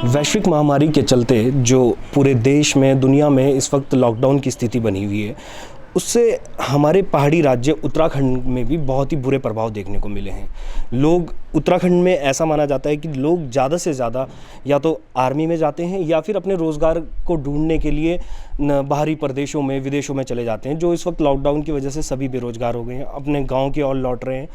वैश्विक महामारी के चलते जो पूरे देश में दुनिया में इस वक्त लॉकडाउन की स्थिति बनी हुई है, उससे हमारे पहाड़ी राज्य उत्तराखंड में भी बहुत ही बुरे प्रभाव देखने को मिले हैं। लोग उत्तराखंड में ऐसा माना जाता है कि लोग ज़्यादा से ज़्यादा या तो आर्मी में जाते हैं या फिर अपने रोज़गार को ढूंढने के लिए बाहरी प्रदेशों में विदेशों में चले जाते हैं, जो इस वक्त लॉकडाउन की वजह से सभी बेरोज़गार हो गए हैं, अपने गाँव की ओर लौट रहे हैं।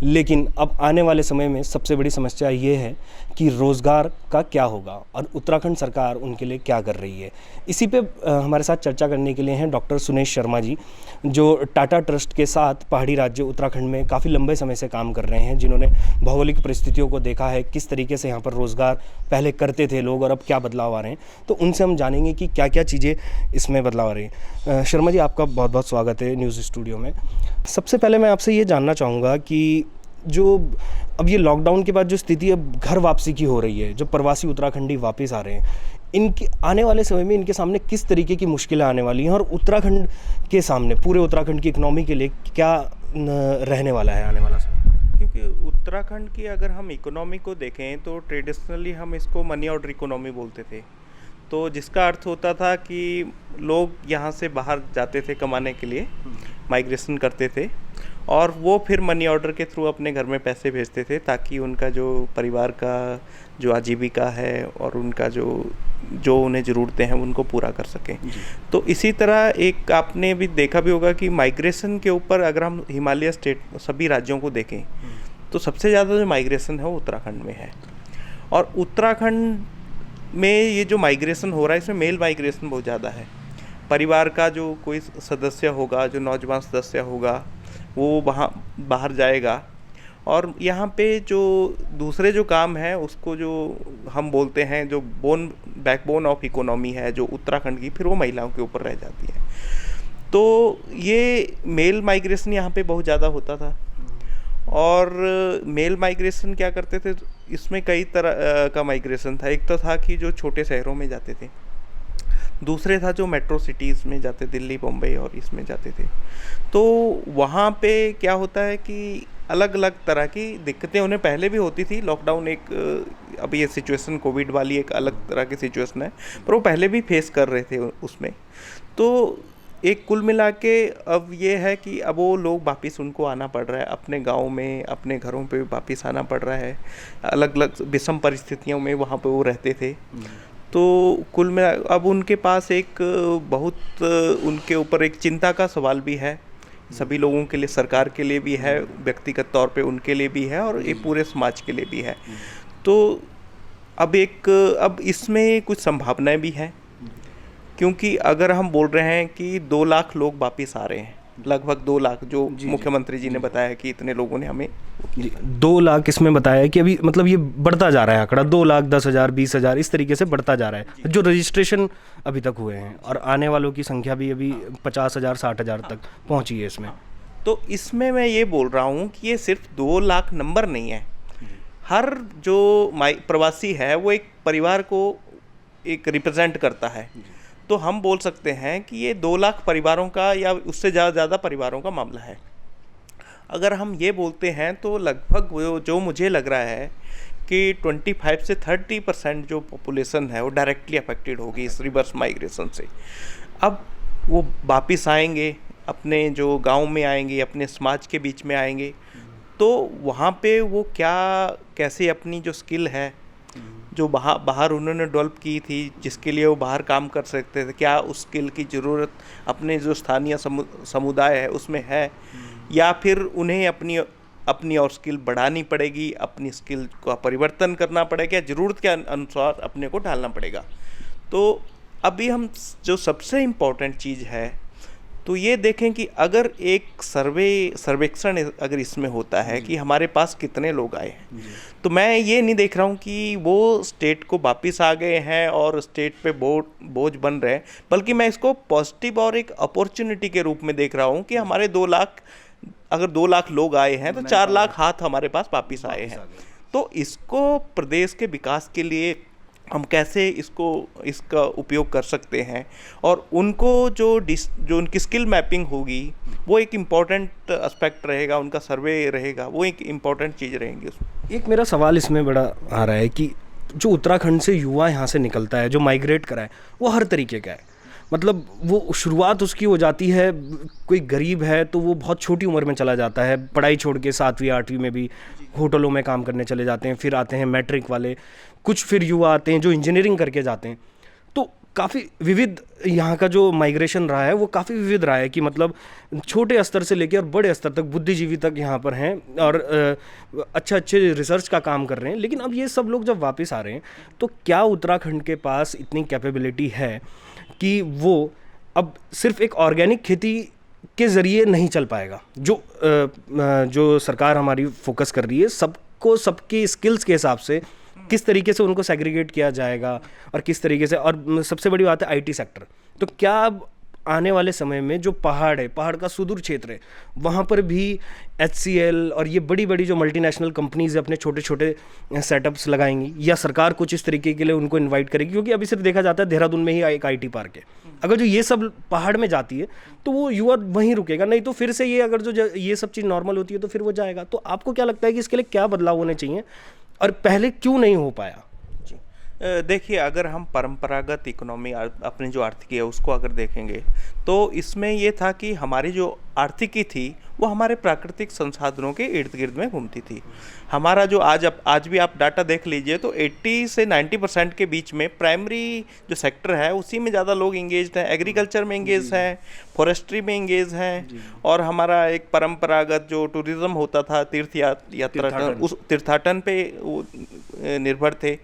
लेकिन अब आने वाले समय में सबसे बड़ी समस्या ये है कि रोज़गार का क्या होगा और उत्तराखंड सरकार उनके लिए क्या कर रही है। इसी पे हमारे साथ चर्चा करने के लिए हैं डॉक्टर सुनेश शर्मा जी, जो टाटा ट्रस्ट के साथ पहाड़ी राज्य उत्तराखंड में काफ़ी लंबे समय से काम कर रहे हैं, जिन्होंने भौगोलिक परिस्थितियों को देखा है, किस तरीके से यहाँ पर रोज़गार पहले करते थे लोग और अब क्या बदलाव आ रहे हैं। तो उनसे हम जानेंगे कि क्या क्या चीज़ें इसमें बदलाव आ रही हैं। शर्मा जी, आपका बहुत बहुत स्वागत है न्यूज़ स्टूडियो में। सबसे पहले मैं आपसे ये जानना चाहूँगा कि जो अब ये लॉकडाउन के बाद जो स्थिति अब घर वापसी की हो रही है, जो प्रवासी उत्तराखंडी वापस आ रहे हैं, इनके आने वाले समय में इनके सामने किस तरीके की मुश्किलें आने वाली हैं और उत्तराखंड के सामने पूरे उत्तराखंड की इकोनॉमी के लिए क्या रहने वाला है आने वाला समय? क्योंकि उत्तराखंड की अगर हम इकोनॉमी को देखें तो ट्रेडिशनली हम इसको मनी ऑर्डर इकोनॉमी बोलते थे, तो जिसका अर्थ होता था कि लोग यहाँ से बाहर जाते थे कमाने के लिए, माइग्रेशन करते थे और वो फिर मनी ऑर्डर के थ्रू अपने घर में पैसे भेजते थे ताकि उनका जो परिवार का जो आजीविका है और उनका जो उन्हें ज़रूरतें हैं उनको पूरा कर सकें। तो इसी तरह एक आपने भी देखा भी होगा कि माइग्रेशन के ऊपर अगर हम हिमालय स्टेट सभी राज्यों को देखें तो सबसे ज़्यादा जो माइग्रेशन है वो उत्तराखंड में है। और उत्तराखंड में ये जो माइग्रेशन हो रहा है इसमें मेल माइग्रेशन बहुत ज़्यादा है। परिवार का जो कोई सदस्य होगा, जो नौजवान सदस्य होगा, वो वहाँ बाहर जाएगा और यहाँ पे जो दूसरे जो काम है उसको जो हम बोलते हैं जो बैकबोन ऑफ इकोनॉमी है जो उत्तराखंड की, फिर वो महिलाओं के ऊपर रह जाती है। तो ये मेल माइग्रेशन यहाँ पे बहुत ज़्यादा होता था। और मेल माइग्रेशन क्या करते थे, इसमें कई तरह का माइग्रेशन था। एक तो था कि जो छोटे शहरों में जाते थे, दूसरे था जो मेट्रो सिटीज़ में जाते, दिल्ली, बम्बई और इसमें जाते थे। तो वहाँ पे क्या होता है कि अलग अलग तरह की दिक्कतें उन्हें पहले भी होती थी। लॉकडाउन एक अब ये सिचुएशन कोविड वाली एक अलग तरह की सिचुएशन है, पर वो पहले भी फेस कर रहे थे उसमें। तो एक कुल मिला के अब ये है कि अब वो लोग वापस उनको आना पड़ रहा है अपने गांव में, अपने घरों पे वापस आना पड़ रहा है। अलग अलग विषम परिस्थितियों में वहाँ पे वो रहते थे। तो कुल में अब उनके पास एक बहुत उनके ऊपर एक चिंता का सवाल भी है, सभी लोगों के लिए, सरकार के लिए भी है, व्यक्तिगत तौर पे उनके लिए भी है और ये पूरे समाज के लिए भी है। तो अब इसमें कुछ संभावनाएं भी हैं, क्योंकि अगर हम बोल रहे हैं कि 2 लाख लोग वापस आ रहे हैं, लगभग 2 लाख जो मुख्यमंत्री जी ने बताया कि इतने लोगों ने हमें 2 लाख इसमें बताया कि अभी मतलब ये बढ़ता जा रहा है आंकड़ा, 2 लाख 10,000 20,000 इस तरीके से बढ़ता जा रहा है जो रजिस्ट्रेशन अभी तक हुए हैं, और आने वालों की संख्या भी अभी 50,000 60,000 तक पहुंची है इसमें। तो इसमें मैं ये बोल रहा हूँ कि ये सिर्फ 2 लाख नंबर नहीं है। हर जो प्रवासी है वो एक परिवार को एक रिप्रेजेंट करता है। तो हम बोल सकते हैं कि ये 2 लाख परिवारों का या उससे ज़्यादा परिवारों का मामला है। अगर हम ये बोलते हैं तो लगभग जो मुझे लग रहा है कि 25 से 30% जो पॉपुलेशन है वो डायरेक्टली अफेक्टेड होगी इस रिवर्स माइग्रेशन से। अब वो वापस आएंगे, अपने जो गांव में आएंगे, अपने समाज के बीच में आएंगे, तो वहाँ पे वो कैसे अपनी जो स्किल है जो बाहर उन्होंने डेवलप की थी, जिसके लिए वो बाहर काम कर सकते थे, क्या उस स्किल की ज़रूरत अपने जो स्थानीय समुदाय है उसमें है, या फिर उन्हें अपनी और स्किल बढ़ानी पड़ेगी, अपनी स्किल का परिवर्तन करना पड़ेगा, ज़रूरत के अनुसार अपने को ढालना पड़ेगा। तो अभी हम जो सबसे इम्पोर्टेंट चीज़ है तो ये देखें कि अगर एक सर्वेक्षण अगर इसमें होता है कि हमारे पास कितने लोग आए हैं, तो मैं ये नहीं देख रहा हूँ कि वो स्टेट को वापस आ गए हैं और स्टेट पे बोझ बन रहे हैं, बल्कि मैं इसको पॉजिटिव और एक अपॉर्चुनिटी के रूप में देख रहा हूँ कि हमारे 2 लाख, अगर 2 लाख लोग आए हैं तो 4 लाख हाथ हमारे पास वापस आए हैं। तो इसको प्रदेश के विकास के लिए हम कैसे इसका उपयोग कर सकते हैं, और उनको जो उनकी स्किल मैपिंग होगी वो एक इम्पॉर्टेंट एस्पेक्ट रहेगा, उनका सर्वे रहेगा, वो एक इम्पॉर्टेंट चीज़ रहेंगी उसमें। एक मेरा सवाल इसमें बड़ा आ रहा है कि जो उत्तराखंड से युवा यहाँ से निकलता है, जो माइग्रेट करा है, वो हर तरीके का है। मतलब वो शुरुआत उसकी हो जाती है, कोई गरीब है तो वो बहुत छोटी उम्र में चला जाता है, पढ़ाई छोड़ के 7वीं 8वीं में भी होटलों में काम करने चले जाते हैं। फिर आते हैं मैट्रिक वाले, कुछ फिर युवा आते हैं जो इंजीनियरिंग करके जाते हैं। तो काफ़ी विविध यहाँ का जो माइग्रेशन रहा है वो काफ़ी विविध रहा है कि मतलब छोटे स्तर से लेकर और बड़े स्तर तक बुद्धिजीवी तक यहाँ पर हैं और अच्छे रिसर्च का काम कर रहे हैं। लेकिन अब ये सब लोग जब वापस आ रहे हैं तो क्या उत्तराखंड के पास इतनी कैपेबिलिटी है कि वो अब सिर्फ एक ऑर्गेनिक खेती के ज़रिए नहीं चल पाएगा? जो सरकार हमारी फोकस कर रही है, सबको सबकी स्किल्स के हिसाब से किस तरीके से उनको सेग्रीगेट किया जाएगा और किस तरीके से, और सबसे बड़ी बात है आईटी सेक्टर। तो क्या अब आने वाले समय में जो पहाड़ है, पहाड़ का सुदूर क्षेत्र है, वहाँ पर भी HCL और ये बड़ी बड़ी जो मल्टीनेशनल कंपनीज अपने छोटे छोटे सेटअप्स लगाएंगी, या सरकार कुछ इस तरीके के लिए उनको इनवाइट करेगी? क्योंकि अभी सिर्फ देखा जाता है देहरादून में ही एक IT पार्क है। अगर जो ये सब पहाड़ में जाती है तो वो युवा वहीं रुकेगा, नहीं तो फिर से ये अगर जो ये सब चीज़ नॉर्मल होती है तो फिर वो जाएगा। तो आपको क्या लगता है कि इसके लिए क्या बदलाव होने चाहिए और पहले क्यों नहीं हो पाया? देखिए, अगर हम परंपरागत इकोनॉमी अपनी जो आर्थिकी है उसको अगर देखेंगे तो इसमें ये था कि हमारी जो आर्थिकी थी वो हमारे प्राकृतिक संसाधनों के इर्द गिर्द में घूमती थी। हमारा जो आज भी आप डाटा देख लीजिए तो 80 से 90% के बीच में प्राइमरी जो सेक्टर है उसी में ज़्यादा लोग इंगेज्ड हैं। एग्रीकल्चर में इंगेज हैं, फॉरेस्ट्री में इंगेज हैं, और हमारा एक परंपरागत जो टूरिज़्म होता था यात्रा उस तीर्थाटन पे निर्भर थे।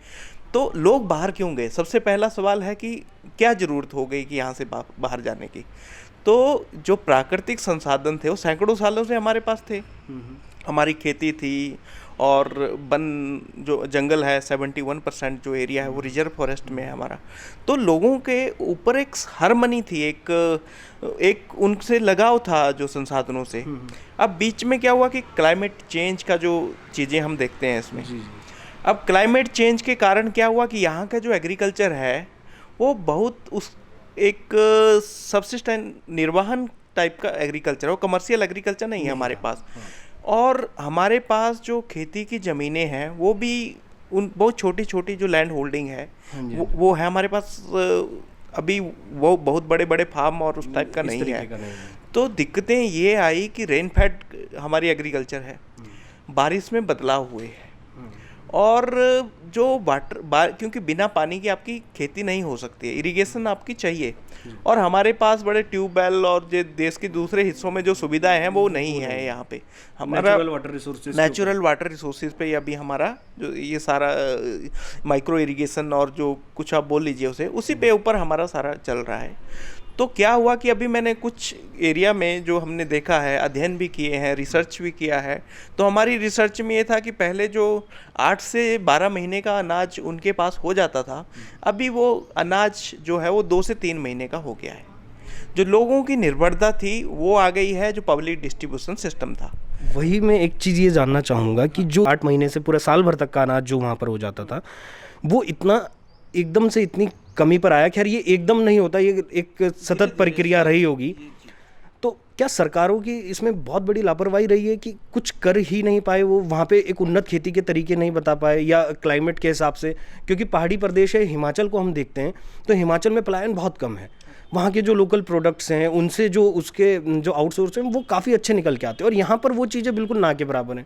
तो लोग बाहर क्यों गए? सबसे पहला सवाल है कि क्या ज़रूरत हो गई कि यहाँ से बाहर जाने की? तो जो प्राकृतिक संसाधन थे वो सैकड़ों सालों से हमारे पास थे। हमारी खेती थी और वन जो जंगल है 71% जो एरिया है वो रिजर्व फॉरेस्ट में है हमारा। तो लोगों के ऊपर एक हार्मनी थी, एक उनसे लगाव था जो संसाधनों से। अब बीच में क्या हुआ कि क्लाइमेट चेंज का जो चीज़ें हम देखते हैं इसमें, अब क्लाइमेट चेंज के कारण क्या हुआ कि यहाँ का जो एग्रीकल्चर है वो बहुत एक सब्सिस्टेंस निर्वाहन टाइप का एग्रीकल्चर है, वो कमर्शियल एग्रीकल्चर नहीं है हमारे पास। और हमारे पास जो खेती की ज़मीनें हैं वो भी बहुत छोटी छोटी जो लैंड होल्डिंग है वो है हमारे पास। अभी वो बहुत बड़े बड़े फार्म और उस टाइप का नहीं है। तो दिक्कतें ये आई कि रेन फेड हमारी एग्रीकल्चर है, बारिश में बदलाव हुए हैं, और जो क्योंकि बिना पानी के आपकी खेती नहीं हो सकती है, इरिगेशन आपकी चाहिए। और हमारे पास बड़े ट्यूबवेल और जो देश के दूसरे हिस्सों में जो सुविधाएं हैं वो नहीं है यहाँ पे। हमारा नेचुरल वाटर रिसोर्सेज पे अभी हमारा जो ये सारा माइक्रो इरिगेशन और जो कुछ आप बोल लीजिए उसी पे ऊपर हमारा सारा चल रहा है। तो क्या हुआ कि अभी मैंने कुछ एरिया में जो हमने देखा है, अध्ययन भी किए हैं, रिसर्च भी किया है, तो हमारी रिसर्च में ये था कि पहले जो 8 से 12 महीने का अनाज उनके पास हो जाता था, अभी वो अनाज जो है वो 2 से 3 महीने का हो गया है। जो लोगों की निर्भरता थी वो आ गई है, जो पब्लिक डिस्ट्रीब्यूशन सिस्टम था। वही मैं एक चीज़ ये जानना चाहूँगा कि जो 8 महीने से पूरे साल भर तक का अनाज जो वहाँ पर हो जाता था वो इतना एकदम से इतनी कमी पर आया। खैर ये एकदम नहीं होता, ये एक सतत प्रक्रिया रही होगी। तो क्या सरकारों की इसमें बहुत बड़ी लापरवाही रही है कि कुछ कर ही नहीं पाए, वो वहाँ पे एक उन्नत खेती के तरीके नहीं बता पाए, या क्लाइमेट के हिसाब से? क्योंकि पहाड़ी प्रदेश है, हिमाचल को हम देखते हैं तो हिमाचल में पलायन बहुत कम है। वहाँ के जो लोकल प्रोडक्ट्स हैं उनसे जो उसके जो आउटसोर्स हैं वो काफ़ी अच्छे निकल के आते हैं, और यहाँ पर वो चीज़ें बिल्कुल ना के बराबर हैं।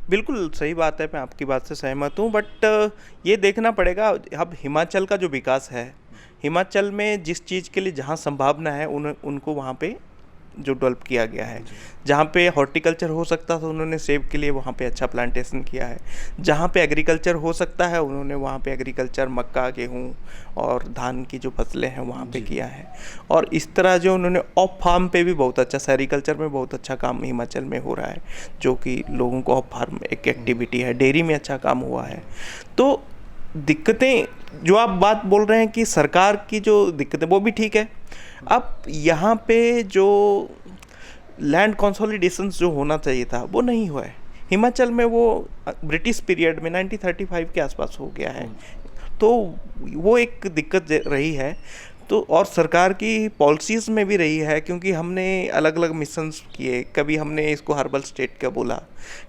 बिल्कुल सही बात है, मैं आपकी बात से सहमत हूँ, बट ये देखना पड़ेगा अब हिमाचल का जो विकास है, हिमाचल में जिस चीज़ के लिए जहाँ संभावना है उनको वहाँ पे जो डेवलप किया गया है। जहाँ पे हॉर्टिकल्चर हो सकता था उन्होंने सेब के लिए वहाँ पे अच्छा प्लांटेशन किया है। जहाँ पे एग्रीकल्चर हो सकता है उन्होंने वहाँ पे एग्रीकल्चर, मक्का, गेहूँ और धान की जो फसलें हैं वहाँ पे किया है। और इस तरह जो उन्होंने ऑफ फार्म पे भी बहुत अच्छा, सेरिकल्चर में बहुत अच्छा काम हिमाचल में हो रहा है, जो कि लोगों को ऑफ फार्म एक एक्टिविटी है। डेयरी में अच्छा काम हुआ है। तो दिक्कतें जो आप बात बोल रहे हैं कि सरकार की जो दिक्कतें, वो भी ठीक है। अब यहाँ पे जो लैंड कंसोलिडेशन जो होना चाहिए था वो नहीं हुआ है हिमाचल में। वो ब्रिटिश पीरियड में 1935 के आसपास हो गया है, तो वो एक दिक्कत रही है। तो और सरकार की पॉलिसीज़ में भी रही है, क्योंकि हमने अलग अलग मिशंस किए। कभी हमने इसको हर्बल स्टेट का बोला,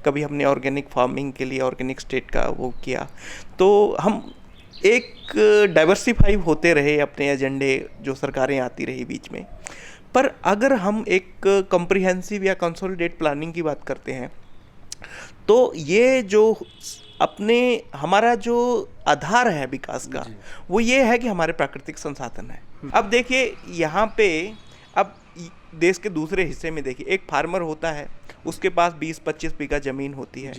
कभी हमने ऑर्गेनिक फार्मिंग के लिए ऑर्गेनिक स्टेट का वो किया। तो हम एक डाइवर्सिफाई होते रहे अपने एजेंडे, जो सरकारें आती रही बीच में। पर अगर हम एक कॉम्प्रिहेंसिव या कंसोलिडेट प्लानिंग की बात करते हैं, तो ये जो अपने हमारा जो आधार है विकास का, वो ये है कि हमारे प्राकृतिक संसाधन है। अब देखिए यहाँ पे, अब देश के दूसरे हिस्से में देखिए, एक फार्मर होता है, उसके पास 20-25 बीघा ज़मीन होती है,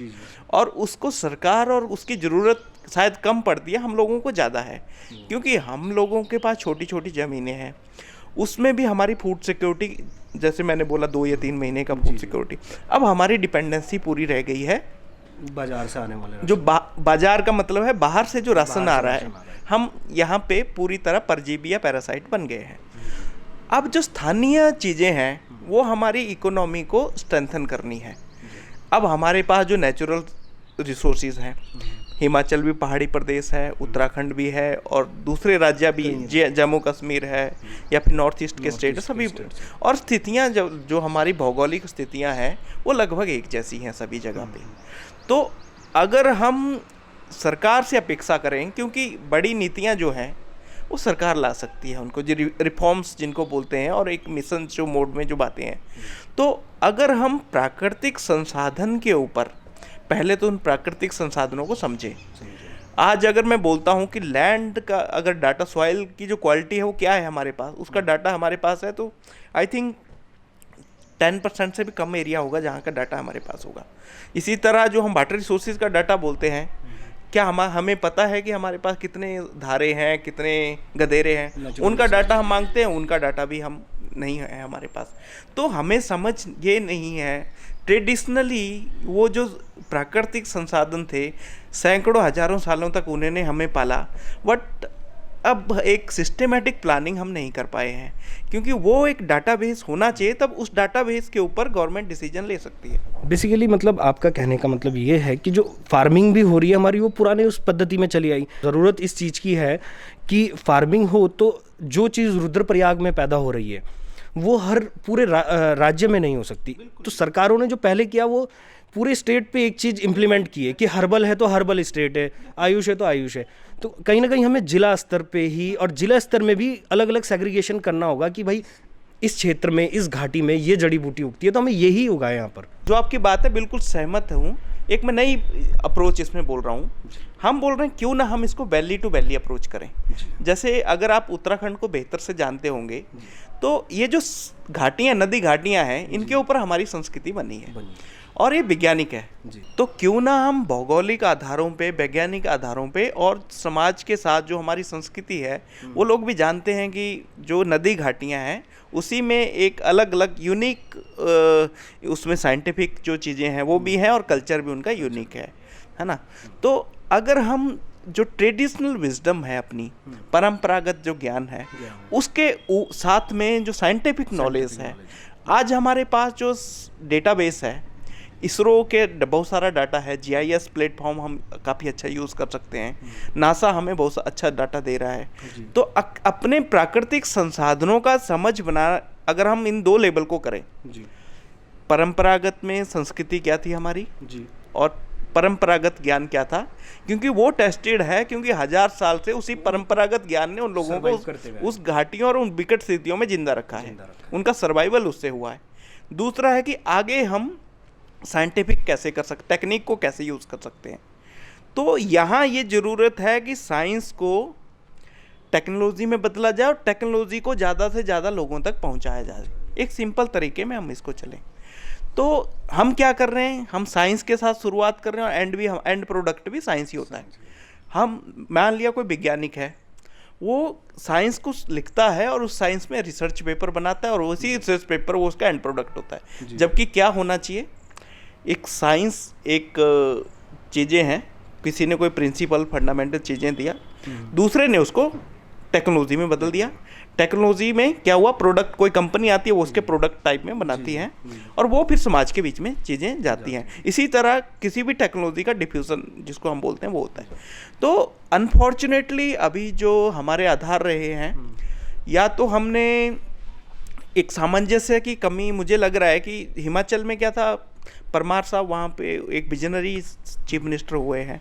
और उसको सरकार और उसकी ज़रूरत शायद कम पड़ती है, हम लोगों को ज़्यादा है, क्योंकि हम लोगों के पास छोटी छोटी ज़मीनें हैं। उसमें भी हमारी फूड सिक्योरिटी, जैसे मैंने बोला 2 या 3 महीने का फूड सिक्योरिटी, अब हमारी डिपेंडेंसी पूरी रह गई है बाजार से आने वाले जो बाजार का मतलब है बाहर से जो राशन आ रहा है। हम यहाँ पे पूरी तरह परजीवी या पैरासाइट बन गए हैं। अब जो स्थानीय चीज़ें हैं वो हमारी इकोनॉमी को स्ट्रेंथन करनी है। अब हमारे पास जो नेचुरल रिसोर्सेज हैं, हिमाचल भी पहाड़ी प्रदेश है, उत्तराखंड भी है, और दूसरे राज्य भी, जम्मू कश्मीर है, या फिर नॉर्थ ईस्ट के स्टेट सभी, और स्थितियाँ जो हमारी भौगोलिक स्थितियाँ हैं वो लगभग एक जैसी हैं सभी जगह पे। तो अगर हम सरकार से अपेक्षा करें, क्योंकि बड़ी नीतियाँ जो हैं वो सरकार ला सकती है, उनको जो रिफॉर्म्स जिनको बोलते हैं, और एक मिशन जो मोड में जो बातें हैं, तो अगर हम प्राकृतिक संसाधन के ऊपर पहले तो उन प्राकृतिक संसाधनों को समझें। आज अगर मैं बोलता हूँ कि लैंड का अगर डाटा, सॉइल की जो क्वालिटी है वो क्या है हमारे पास, उसका डाटा हमारे पास है, तो आई थिंक 10% से भी कम एरिया होगा जहाँ का डाटा हमारे पास होगा। इसी तरह जो हम वाटर रिसोर्सेज का डाटा बोलते हैं, क्या हमें पता है कि हमारे पास कितने धारे हैं, कितने गदेरे हैं, उनका डाटा हम मांगते हैं, उनका डाटा भी हम नहीं है हमारे पास। तो हमें समझ ये नहीं है, ट्रेडिशनली वो जो प्राकृतिक संसाधन थे, सैकड़ों हजारों सालों तक उन्होंने हमें पाला, बट अब एक सिस्टेमेटिक प्लानिंग हम नहीं कर पाए हैं, क्योंकि वो एक डाटाबेस होना चाहिए, तब उस डाटाबेस के ऊपर गवर्नमेंट डिसीजन ले सकती है। बेसिकली मतलब आपका कहने का मतलब ये है कि जो फार्मिंग भी हो रही है हमारी, वो पुराने उस पद्धति में चली आई। ज़रूरत इस चीज़ की है कि फार्मिंग हो तो जो चीज़ रुद्रप्रयाग में पैदा हो रही है वो हर पूरे राज्य में नहीं हो सकती। तो सरकारों ने जो पहले किया वो पूरे स्टेट पे एक चीज़ इम्प्लीमेंट की है कि हर्बल है तो हर्बल स्टेट है, आयुष है तो आयुष है। तो कहीं ना कहीं हमें जिला स्तर पे ही, और जिला स्तर में भी अलग अलग सेग्रीगेशन करना होगा कि भाई इस क्षेत्र में, इस घाटी में ये जड़ी बूटी उगती है तो हमें यही उगाए यहाँ पर। जो आपकी बात है बिल्कुल सहमत हूँ। एक मैं नई अप्रोच इसमें बोल रहा हूँ। हम बोल रहे हैं क्यों ना हम इसको वैली टू वैली अप्रोच करें। जैसे अगर आप उत्तराखंड को बेहतर से जानते होंगे, तो ये जो घाटियाँ, नदी घाटियाँ हैं, इनके ऊपर हमारी संस्कृति बनी है और ये वैज्ञानिक है। तो क्यों ना हम भौगोलिक आधारों पे, वैज्ञानिक आधारों पे, और समाज के साथ जो हमारी संस्कृति है, वो लोग भी जानते हैं कि जो नदी घाटियाँ हैं उसी में एक अलग अलग यूनिक, उसमें साइंटिफिक जो चीज़ें हैं वो भी हैं, और कल्चर भी उनका यूनिक है ना। तो अगर हम जो ट्रेडिशनल विजडम है, अपनी परंपरागत जो ज्ञान है, उसके साथ में जो साइंटिफिक नॉलेज है, आज हमारे पास जो डेटाबेस है, इसरो के बहुत सारा डाटा है, जीआईएस प्लेटफॉर्म हम काफ़ी अच्छा यूज़ कर सकते हैं, नासा हमें बहुत अच्छा डाटा दे रहा है। तो अपने प्राकृतिक संसाधनों का समझ बना, अगर हम इन 2 लेवल को करें, परंपरागत में संस्कृति क्या थी हमारी, और परंपरागत ज्ञान क्या था, क्योंकि वो टेस्टेड है, क्योंकि 1000 साल से उसी परंपरागत ज्ञान ने उन लोगों को उस घाटियों और उन विकट स्थितियों में जिंदा रखा है, उनका सर्वाइवल उससे हुआ है। दूसरा है कि आगे हम साइंटिफिक कैसे कर सकते, टेक्निक को कैसे यूज़ कर सकते हैं। तो यहाँ ये ज़रूरत है कि साइंस को टेक्नोलॉजी में बदला जाए और टेक्नोलॉजी को ज़्यादा से ज़्यादा लोगों तक पहुँचाया जाए। एक सिंपल तरीके में हम इसको चलें। तो हम क्या कर रहे हैं, हम साइंस के साथ शुरुआत कर रहे हैं, और एंड प्रोडक्ट भी साइंस ही होता है। हम मान लिया कोई वैज्ञानिक है, वो साइंस को लिखता है और उस साइंस में रिसर्च पेपर बनाता है, और उसी रिसर्च पेपर वो उसका एंड प्रोडक्ट होता है। जबकि क्या होना चाहिए, एक साइंस, एक चीज़ें हैं, किसी ने कोई प्रिंसिपल फंडामेंटल चीज़ें दिया, दूसरे ने उसको टेक्नोलॉजी में बदल दिया। टेक्नोलॉजी में क्या हुआ, प्रोडक्ट, कोई कंपनी आती है वो उसके प्रोडक्ट टाइप में बनाती है, और वो फिर समाज के बीच में चीज़ें जाती हैं। इसी तरह किसी भी टेक्नोलॉजी का डिफ्यूज़न जिसको हम बोलते हैं वो होता है। तो अनफॉर्चुनेटली अभी जो हमारे आधार रहे हैं, या तो हमने एक सामंजस्य की कमी, मुझे लग रहा है कि हिमाचल में क्या था, परमार साहब वहाँ पे एक विजनरी चीफ मिनिस्टर हुए हैं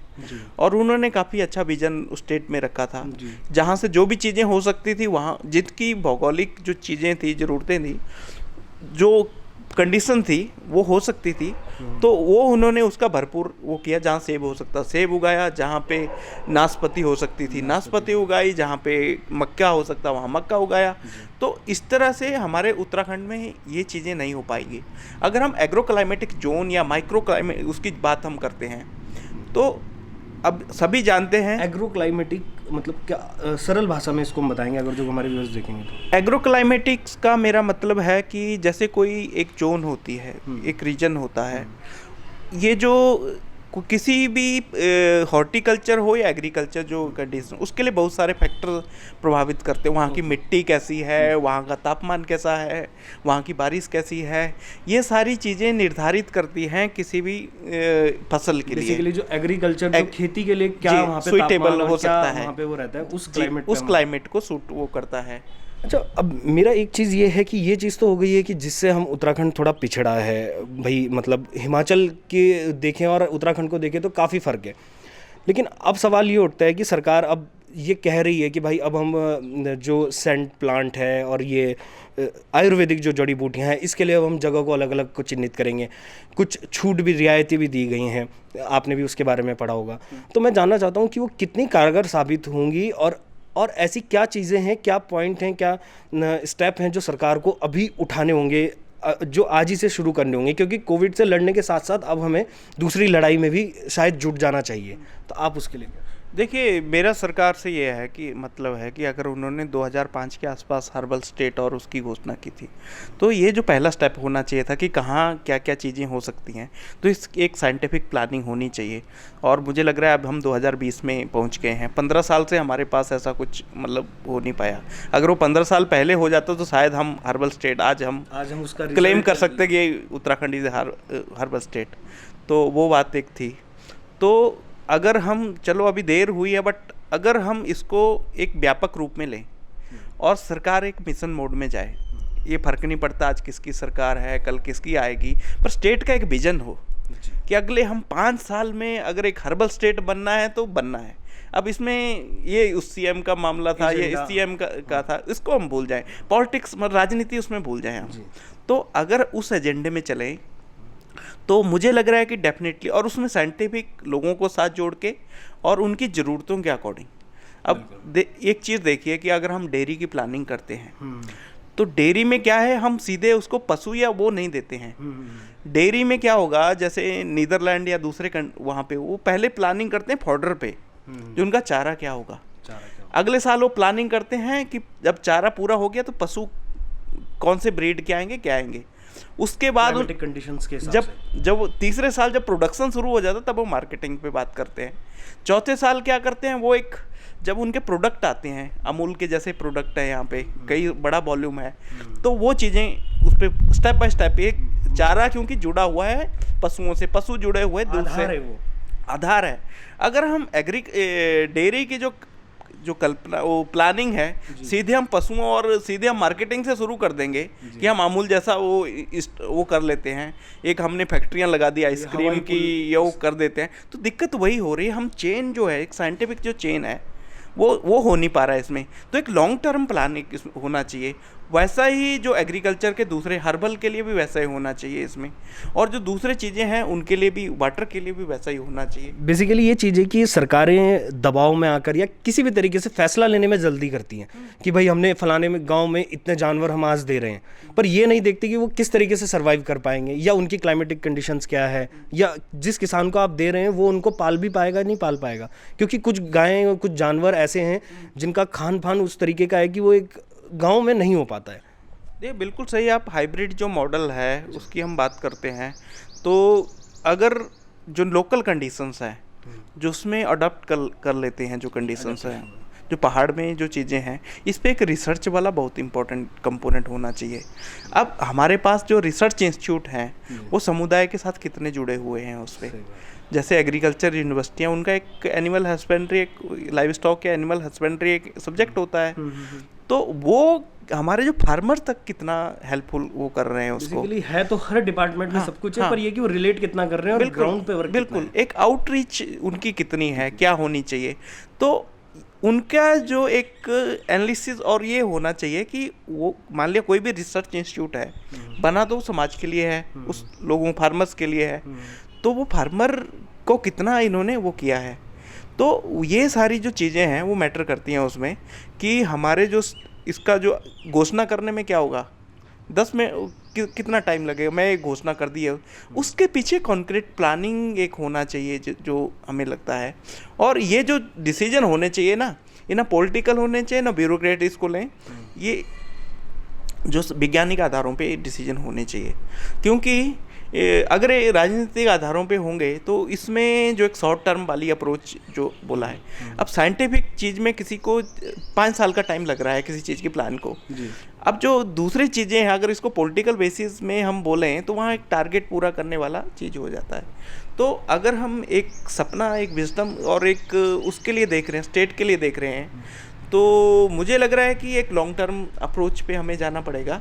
और उन्होंने काफ़ी अच्छा विजन उस स्टेट में रखा था, जहाँ से जो भी चीज़ें हो सकती थी वहाँ, जितकी भौगोलिक जो चीज़ें थी, ज़रूरतें थी, जो कंडीशन थी वो हो सकती थी, तो वो उन्होंने उसका भरपूर वो किया। जहाँ सेब हो सकता सेब उगाया, जहाँ पे नाशपाती हो सकती थी नाशपाती उगाई, जहाँ पे मक्का हो सकता वहाँ मक्का उगाया। तो इस तरह से हमारे उत्तराखंड में ये चीज़ें नहीं हो पाएगी। अगर हम एग्रो क्लाइमेटिक जोन या माइक्रो क्लाइमेट उसकी बात हम करते हैं, तो अब सभी जानते हैं एग्रो क्लाइमेटिक मतलब क्या, सरल भाषा में इसको हम बताएंगे अगर जो हमारे व्यूअर्स देखेंगे तो। एग्रो क्लाइमेटिक्स का मेरा मतलब है कि जैसे कोई एक जोन होती है, एक रीजन होता है, ये जो किसी भी हॉर्टिकल्चर हो या एग्रीकल्चर जो कंडीशन, उसके लिए बहुत सारे फैक्टर प्रभावित करते हैं। वहाँ की मिट्टी कैसी है, वहाँ का तापमान कैसा है, वहाँ की बारिश कैसी है, ये सारी चीज़ें निर्धारित करती हैं किसी भी फसल के लिए। बेसिकली जो एग्रीकल्चर जो खेती के लिए क्या वहाँ पे सुइटेबल हो सकता है, वहाँ पे वो रहता है, उस क्लाइमेट को सूट वो करता है। अच्छा, अब मेरा एक चीज़ ये है कि ये चीज़ तो हो गई है कि जिससे हम उत्तराखंड थोड़ा पिछड़ा है भाई, मतलब हिमाचल के देखें और उत्तराखंड को देखें तो काफ़ी फ़र्क है। लेकिन अब सवाल ये उठता है कि सरकार अब ये कह रही है कि भाई अब हम जो सेंट प्लांट है और ये आयुर्वेदिक जो जड़ी बूटियाँ हैं, इसके लिए अब हम जगह को अलग अलग को चिन्हित करेंगे। कुछ छूट भी, रियायतें भी दी गई हैं, आपने भी उसके बारे में पढ़ा होगा। तो मैं जानना चाहता हूँ कि वो कितनी कारगर साबित होंगी और ऐसी क्या चीज़ें हैं, क्या पॉइंट हैं, क्या स्टेप हैं जो सरकार को अभी उठाने होंगे, जो आज ही से शुरू करने होंगे, क्योंकि कोविड से लड़ने के साथ साथ अब हमें दूसरी लड़ाई में भी शायद जुट जाना चाहिए। तो आप उसके लिए देखिए, मेरा सरकार से ये है कि मतलब है कि अगर उन्होंने 2005 के आसपास हर्बल स्टेट और उसकी घोषणा की थी, तो ये जो पहला स्टेप होना चाहिए था कि कहाँ क्या क्या चीज़ें हो सकती हैं, तो इस एक साइंटिफिक प्लानिंग होनी चाहिए। और मुझे लग रहा है अब हम 2020 में पहुँच गए हैं। 15 साल से हमारे पास ऐसा कुछ मतलब हो नहीं पाया। अगर वो 15 साल पहले हो जाता तो शायद हम हर्बल स्टेट आज हम उसका क्लेम कर सकते कि उत्तराखंड इज हर्बल स्टेट। तो वो बात एक थी। तो अगर हम, चलो अभी देर हुई है, बट अगर हम इसको एक व्यापक रूप में लें और सरकार एक मिशन मोड में जाए, ये फ़र्क नहीं पड़ता आज किसकी सरकार है, कल किसकी आएगी, पर स्टेट का एक विजन हो कि अगले हम 5 साल में अगर एक हर्बल स्टेट बनना है तो बनना है। अब इसमें ये उस सीएम का मामला था, ये इस सीएम का था, इसको हम भूल जाएं, पॉलिटिक्स राजनीति उसमें भूल जाएं हम। तो अगर उस एजेंडे में चलें तो मुझे लग रहा है कि डेफिनेटली, और उसमें साइंटिफिक लोगों को साथ जोड़ के और उनकी ज़रूरतों के अकॉर्डिंग। अब एक चीज़ देखिए कि अगर हम डेयरी की प्लानिंग करते हैं तो डेयरी में क्या है, हम सीधे उसको पशु या वो नहीं देते हैं। डेयरी में क्या होगा, जैसे नीदरलैंड या दूसरे वहाँ पे वो पहले प्लानिंग करते हैं फॉडर पे, जो उनका चारा क्या होगा। अगले साल वो प्लानिंग करते हैं कि जब चारा पूरा हो गया तो पशु कौन से ब्रीड के आएंगे, क्या आएंगे। उसके बाद कंडीशंस के जब तीसरे साल जब प्रोडक्शन शुरू हो जाता तब वो मार्केटिंग पे बात करते हैं। चौथे साल क्या करते हैं, वो एक जब उनके प्रोडक्ट आते हैं, अमूल के जैसे प्रोडक्ट है यहाँ पे, कई बड़ा वॉल्यूम है, तो वो चीज़ें उस पर स्टेप बाय स्टेप, एक चारा क्योंकि जुड़ा हुआ है पशुओं से, पशु जुड़े हुए दूध से, वो आधार है। अगर हम डेयरी की जो कल्पना, वो प्लानिंग है, सीधे हम पशुओं और सीधे हम मार्केटिंग से शुरू कर देंगे कि हम अमूल जैसा वो कर लेते हैं, एक हमने फैक्ट्रियां लगा दी आइसक्रीम की, या वो कर देते हैं, तो दिक्कत वही हो रही है। हम चेन जो है, एक साइंटिफिक जो चेन है, वो हो नहीं पा रहा है इसमें। तो एक लॉन्ग टर्म प्लानिंग होना चाहिए। वैसा ही जो एग्रीकल्चर के दूसरे, हर्बल के लिए भी वैसा ही होना चाहिए इसमें, और जो दूसरे चीज़ें हैं उनके लिए भी, वाटर के लिए भी वैसा ही होना चाहिए। बेसिकली ये चीज़ है कि सरकारें दबाव में आकर या किसी भी तरीके से फैसला लेने में जल्दी करती हैं कि भाई हमने फलाने में गांव में इतने जानवर हम आज दे रहे हैं, पर ये नहीं देखती कि वो किस तरीके से सर्वाइव कर पाएंगे, या उनकी क्लाइमेटिक कंडीशंस क्या है, या जिस किसान को आप दे रहे हैं वो उनको पाल भी पाएगा नहीं पाल पाएगा। क्योंकि कुछ गायें, कुछ जानवर ऐसे हैं जिनका खान पान उस तरीके का है कि वो एक गांव में नहीं हो पाता है। ये बिल्कुल सही। आप हाइब्रिड जो मॉडल है उसकी हम बात करते हैं, तो अगर जो लोकल कंडीशंस हैं, जो उसमें अडॉप्ट कर लेते हैं, जो कंडीशंस हैं, जो पहाड़ में जो चीज़ें हैं, इस पे एक रिसर्च वाला बहुत इंपॉर्टेंट कंपोनेंट होना चाहिए। अब हमारे पास जो रिसर्च इंस्टीट्यूट हैं वो समुदाय के साथ कितने जुड़े हुए हैं उस पर। जैसे एग्रीकल्चर यूनिवर्सिटियाँ, उनका एक एनिमल हस्बेंड्री, एक लाइव स्टॉक या एनिमल हस्बेंड्री एक सब्जेक्ट होता है। तो वो हमारे जो फार्मर तक कितना हेल्पफुल वो कर रहे हैं उसको। बेसिकली है तो हर डिपार्टमेंट में सब कुछ है, पर ये कि वो रिलेट कितना कर रहे हैं और ग्राउंड पे वर्क बिल्कुल एक आउटरीच उनकी कितनी है, क्या होनी चाहिए। तो उनका जो एक एनालिसिस और ये होना चाहिए कि वो मान लिया कोई भी रिसर्च इंस्टीट्यूट है, बना तो समाज के लिए है, उस लोगों फार्मर्स के लिए है, तो वो फार्मर को कितना इन्होंने वो किया है। तो ये सारी जो चीज़ें हैं वो मैटर करती हैं उसमें, कि हमारे जो इसका जो घोषणा करने में क्या होगा, 10 में कितना टाइम लगेगा, मैं एक घोषणा कर दी है, उसके पीछे कॉन्क्रीट प्लानिंग एक होना चाहिए जो हमें लगता है। और ये जो डिसीजन होने चाहिए ना, ये ना पॉलिटिकल होने चाहिए ना ब्यूरोक्रेट इसको लें, ये जो वैज्ञानिक आधारों पे डिसीजन होने चाहिए। क्योंकि अगर ये राजनीतिक आधारों पे होंगे तो इसमें जो एक शॉर्ट टर्म वाली अप्रोच जो बोला है, अब साइंटिफिक चीज़ में किसी को 5 साल का टाइम लग रहा है किसी चीज़ की प्लान को। अब जो दूसरी चीज़ें हैं अगर इसको पॉलिटिकल बेसिस में हम बोलें तो वहाँ एक टारगेट पूरा करने वाला चीज़ हो जाता है। तो अगर हम एक सपना, एक विजडम और एक उसके लिए देख रहे हैं, स्टेट के लिए देख रहे हैं, तो मुझे लग रहा है कि एक लॉन्ग टर्म अप्रोच पे हमें जाना पड़ेगा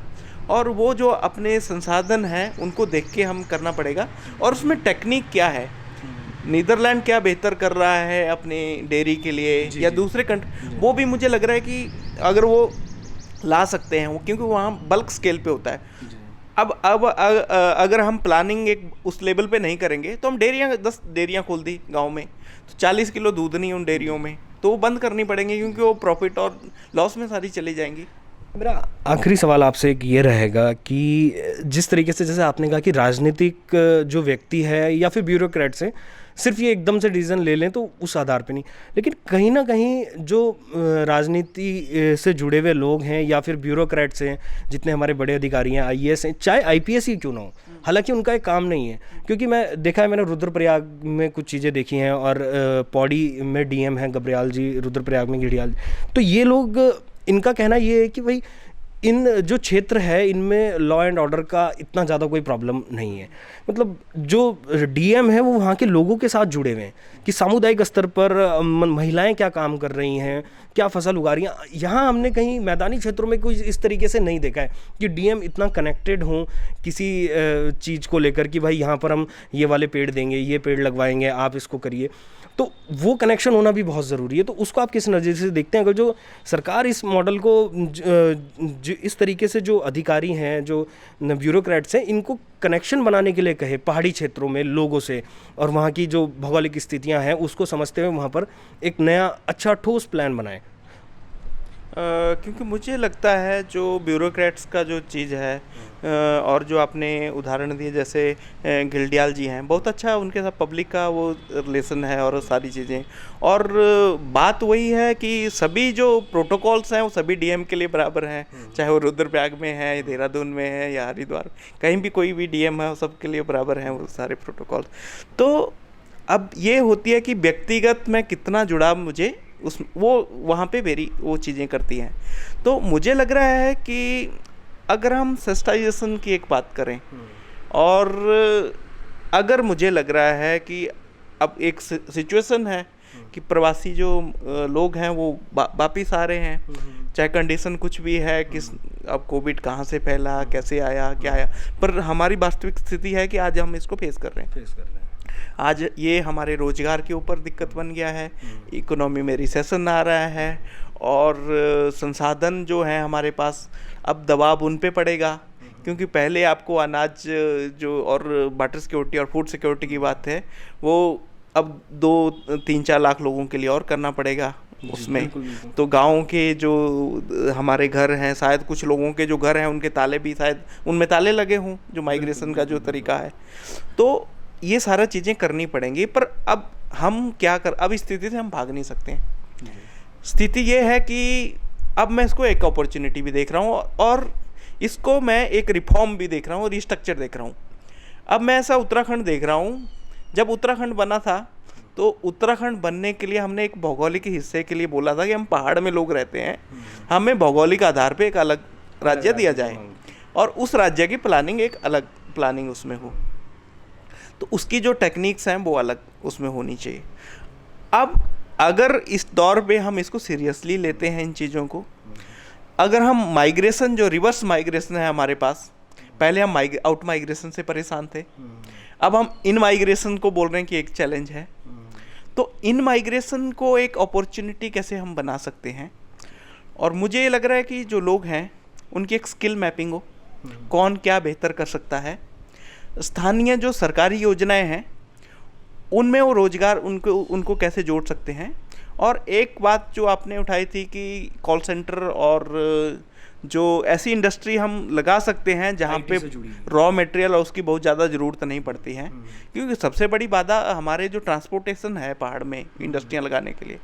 और वो जो अपने संसाधन हैं उनको देख के हम करना पड़ेगा। और उसमें टेक्निक क्या है, नीदरलैंड क्या बेहतर कर रहा है अपने डेयरी के लिए या दूसरे कंट्री, वो भी मुझे लग रहा है कि अगर वो ला सकते हैं वो, क्योंकि वहाँ बल्क स्केल पे होता है। अब अगर हम प्लानिंग एक उस लेवल पे नहीं करेंगे तो हम 10 डेयरियाँ खोल दी गांव में, तो 40 किलो दूध नहीं उन डेयरियों में, तो वो बंद करनी पड़ेंगी क्योंकि वो प्रॉफिट और लॉस में सारी चली जाएंगी। मेरा आखिरी सवाल आपसे एक ये रहेगा कि जिस तरीके से जैसे आपने कहा कि राजनीतिक जो व्यक्ति है या फिर ब्यूरोक्रेट्स हैं सिर्फ ये एकदम से डिसीजन ले लें तो उस आधार पे नहीं, लेकिन कहीं ना कहीं जो राजनीति से जुड़े हुए लोग हैं या फिर ब्यूरोक्रेट्स हैं, जितने हमारे बड़े अधिकारी हैं, आईएएस हैं, चाहे आईपीएस ही क्यों ना हो, हालांकि उनका एक काम नहीं है। क्योंकि मैं देखा है, मैंने रुद्रप्रयाग में कुछ चीज़ें देखी हैं और पौड़ी में डीएम हैं गब्रियाल जी, रुद्रप्रयाग में घड़ियाल जी, तो ये लोग, इनका कहना ये है कि भाई इन जो क्षेत्र है इनमें लॉ एंड ऑर्डर का इतना ज़्यादा कोई प्रॉब्लम नहीं है। मतलब जो डीएम है वो वहाँ के लोगों के साथ जुड़े हुए हैं कि सामुदायिक स्तर पर महिलाएं क्या काम कर रही हैं, क्या फसल उगा रही हैं। यहाँ हमने कहीं मैदानी क्षेत्रों में कोई इस तरीके से नहीं देखा है कि डीएम इतना कनेक्टेड हों किसी चीज़ को लेकर कि भाई यहाँ पर हम ये वाले पेड़ देंगे, ये पेड़ लगवाएंगे, आप इसको करिए। तो वो कनेक्शन होना भी बहुत ज़रूरी है। तो उसको आप किस नज़रिए से देखते हैं? अगर जो सरकार इस मॉडल को इस तरीके से जो अधिकारी हैं, जो ब्यूरोक्रेट्स हैं, इनको कनेक्शन बनाने के लिए कहे पहाड़ी क्षेत्रों में लोगों से और वहाँ की जो भौगोलिक स्थितियाँ हैं उसको समझते हुए वहाँ पर एक नया अच्छा ठोस प्लान बनाएं। क्योंकि मुझे लगता है जो ब्यूरोक्रेट्स का जो चीज़ है और जो आपने उदाहरण दिए जैसे घिल्डियाल जी हैं, बहुत अच्छा उनके साथ पब्लिक का वो रिलेशन है और सारी चीज़ें। और बात वही है कि सभी जो प्रोटोकॉल्स हैं वो सभी डीएम के लिए बराबर हैं, चाहे वो रुद्रप्रयाग में है, देहरादून में है या हरिद्वार, कहीं भी कोई भी डीएम है वो सबके लिए बराबर हैं वो सारे प्रोटोकॉल। तो अब ये होती है कि व्यक्तिगत में कितना जुड़ाव मुझे उस वो वहाँ पे वेरी वो चीज़ें करती हैं। तो मुझे लग रहा है कि अगर हम सेंसिटाइजेशन की एक बात करें और अगर मुझे लग रहा है कि अब एक सिचुएशन है कि प्रवासी जो लोग हैं वो वापिस आ रहे हैं, चाहे कंडीशन कुछ भी है कि अब कोविड कहाँ से फैला, कैसे आया, क्या आया, पर हमारी वास्तविक स्थिति है कि आज हम इसको फेस कर रहे हैं। आज ये हमारे रोजगार के ऊपर दिक्कत बन गया है, इकोनॉमी में रिसेशन आ रहा है और संसाधन जो है हमारे पास अब दबाव उन पे पड़ेगा। क्योंकि पहले आपको अनाज जो और वाटर सिक्योरिटी और फूड सिक्योरिटी की बात है वो अब 2-3-4 लाख लोगों के लिए और करना पड़ेगा उसमें। बिल्कुल। तो गाँव के जो हमारे घर हैं, शायद कुछ लोगों के जो घर हैं उनके ताले भी शायद उनमें ताले लगे हों, जो माइग्रेशन का जो तरीका है। तो ये सारा चीज़ें करनी पड़ेंगी। पर अब हम क्या कर, अब इस स्थिति से हम भाग नहीं सकते हैं। स्थिति ये है कि अब मैं इसको एक अपॉर्चुनिटी भी देख रहा हूँ और इसको मैं एक रिफॉर्म भी देख रहा हूँ, रिस्ट्रक्चर देख रहा हूँ। अब मैं ऐसा उत्तराखंड देख रहा हूँ, जब उत्तराखंड बना था तो उत्तराखंड बनने के लिए हमने एक भौगोलिक हिस्से के लिए बोला था कि हम पहाड़ में लोग रहते हैं, हमें भौगोलिक आधार पे एक अलग राज्य दिया जाए और उस राज्य की प्लानिंग एक अलग प्लानिंग उसमें हो। तो उसकी जो टेक्निक्स हैं वो अलग उसमें होनी चाहिए। अब अगर इस दौर पे हम इसको सीरियसली लेते हैं इन चीज़ों को, अगर हम माइग्रेशन, जो रिवर्स माइग्रेशन है हमारे पास, पहले हम आउट माइग्रेशन से परेशान थे, अब हम इन माइग्रेशन को बोल रहे हैं कि एक चैलेंज है। तो इन माइग्रेशन को एक अपॉर्चुनिटी कैसे हम बना सकते हैं, और मुझे ये लग रहा है कि जो लोग हैं उनकी एक स्किल मैपिंग हो, कौन क्या बेहतर कर सकता है। स्थानीय जो सरकारी योजनाएं हैं उनमें वो रोजगार उनको कैसे जोड़ सकते हैं। और एक बात जो आपने उठाई थी कि कॉल सेंटर और जो ऐसी इंडस्ट्री हम लगा सकते हैं जहाँ पे रॉ मटेरियल और उसकी बहुत ज़्यादा ज़रूरत नहीं पड़ती है, क्योंकि सबसे बड़ी बाधा हमारे जो ट्रांसपोर्टेशन है पहाड़ में इंडस्ट्रियाँ लगाने के लिए।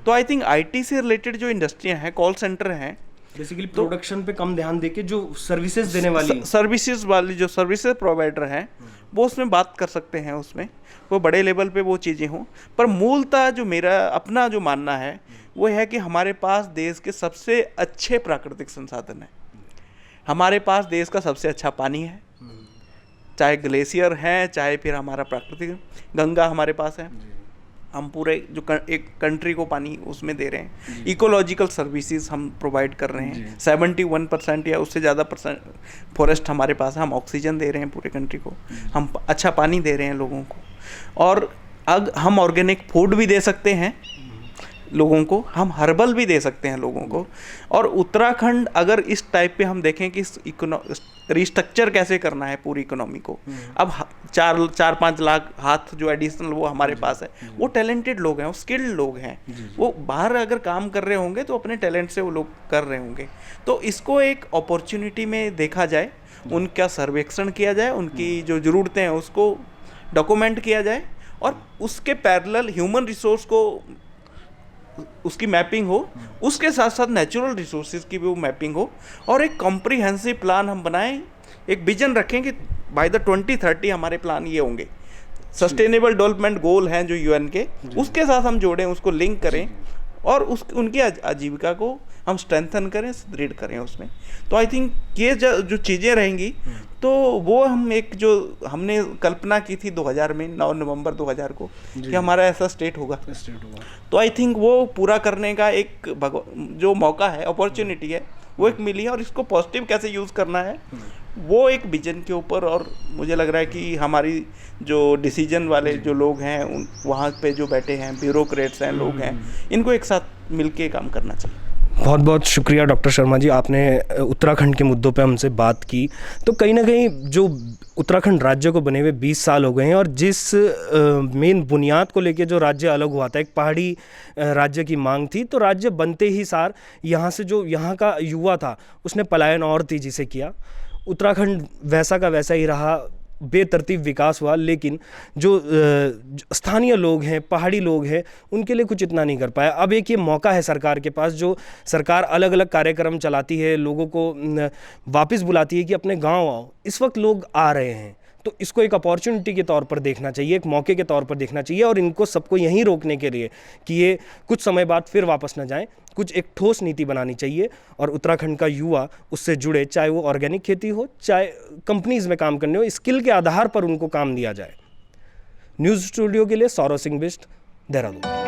तो आई थिंक आईटी से रिलेटेड जो इंडस्ट्रियाँ हैं, कॉल सेंटर हैं, बेसिकली प्रोडक्शन पे कम ध्यान देके जो सर्विसेज देने वाली सर्विसेज वाली जो सर्विसेज प्रोवाइडर हैं वो उसमें बात कर सकते हैं, उसमें वो बड़े लेवल पे वो चीज़ें हों। पर मूलतः जो मेरा अपना जो मानना है वो है कि हमारे पास देश के सबसे अच्छे प्राकृतिक संसाधन हैं। हमारे पास देश का सबसे अच्छा पानी है, चाहे ग्लेशियर हैं, चाहे फिर हमारा प्राकृतिक गंगा हमारे पास है। हम पूरे जो एक कंट्री को पानी उसमें दे रहे हैं। इकोलॉजिकल सर्विसेज हम प्रोवाइड कर रहे हैं, 71% या उससे ज़्यादा परसेंट फॉरेस्ट हमारे पास है। हम ऑक्सीजन दे रहे हैं पूरे कंट्री को, हम अच्छा पानी दे रहे हैं लोगों को, और हम ऑर्गेनिक फूड भी दे सकते हैं लोगों को, हम हर्बल भी दे सकते हैं लोगों को। और उत्तराखंड अगर इस टाइप पे हम देखें कि रिस्ट्रक्चर कैसे करना है पूरी इकोनॉमी को, अब 4-5 लाख हाथ जो एडिशनल वो हमारे पास है, वो टैलेंटेड लोग हैं, वो स्किल्ड लोग हैं, वो बाहर अगर काम कर रहे होंगे तो अपने टैलेंट से वो लोग कर रहे होंगे। तो इसको एक अपॉर्चुनिटी में देखा जाए, उनका सर्वेक्षण किया जाए, उनकी जो ज़रूरतें हैं उसको डॉक्यूमेंट किया जाए, और उसके पैरेलल ह्यूमन रिसोर्स को उसकी मैपिंग हो, उसके साथ साथ नेचुरल रिसोर्सेज की भी वो मैपिंग हो, और एक कॉम्प्रिहेंसिव प्लान हम बनाएं, एक विजन रखें कि बाय द 2030 हमारे प्लान ये होंगे। सस्टेनेबल डेवलपमेंट गोल हैं जो यूएन के, उसके साथ हम जोड़ें, उसको लिंक करें, और उनकी आजीविका को हम स्ट्रेंथन करें, सुदृढ़ करें उसमें। तो आई थिंक ये जो चीज़ें रहेंगी तो वो हम एक जो हमने कल्पना की थी 2000 में 9 नवंबर 2000 को कि हमारा ऐसा स्टेट होगा, तो आई थिंक वो पूरा करने का एक जो मौका है, अपॉर्चुनिटी है, वो एक मिली है। और इसको पॉजिटिव कैसे यूज़ करना है वो एक विजन के ऊपर, और मुझे लग रहा है कि हमारी जो डिसीजन वाले जो लोग हैं वहाँ पे जो बैठे हैं, ब्यूरोक्रेट्स हैं, लोग हैं, इनको एक साथ मिलके काम करना चाहिए। बहुत बहुत शुक्रिया डॉक्टर शर्मा जी, आपने उत्तराखंड के मुद्दों पे हमसे बात की। तो कहीं ना कहीं जो उत्तराखंड राज्य को बने हुए 20 साल हो गए हैं, और जिस मेन बुनियाद को लेके जो राज्य अलग हुआ था, एक पहाड़ी राज्य की मांग थी, तो राज्य बनते ही सार यहाँ से जो यहाँ का युवा था उसने पलायन और तेज़ी से किया। उत्तराखंड वैसा का वैसा ही रहा, बेतरतीब विकास हुआ, लेकिन जो स्थानीय लोग हैं, पहाड़ी लोग हैं, उनके लिए कुछ इतना नहीं कर पाया। अब एक ये मौका है सरकार के पास, जो सरकार अलग अलग कार्यक्रम चलाती है, लोगों को वापस बुलाती है कि अपने गांव आओ। इस वक्त लोग आ रहे हैं, तो इसको एक अपॉर्चुनिटी के तौर पर देखना चाहिए, एक मौके के तौर पर देखना चाहिए, और इनको सबको यहीं रोकने के लिए कि ये कुछ समय बाद फिर वापस न जाएं, कुछ एक ठोस नीति बनानी चाहिए, और उत्तराखंड का युवा उससे जुड़े, चाहे वो ऑर्गेनिक खेती हो, चाहे कंपनीज में काम करने हो, स्किल के आधार पर उनको काम दिया जाए। न्यूज़ स्टूडियो के लिए सौरव सिंह बिष्ट, देहरादून।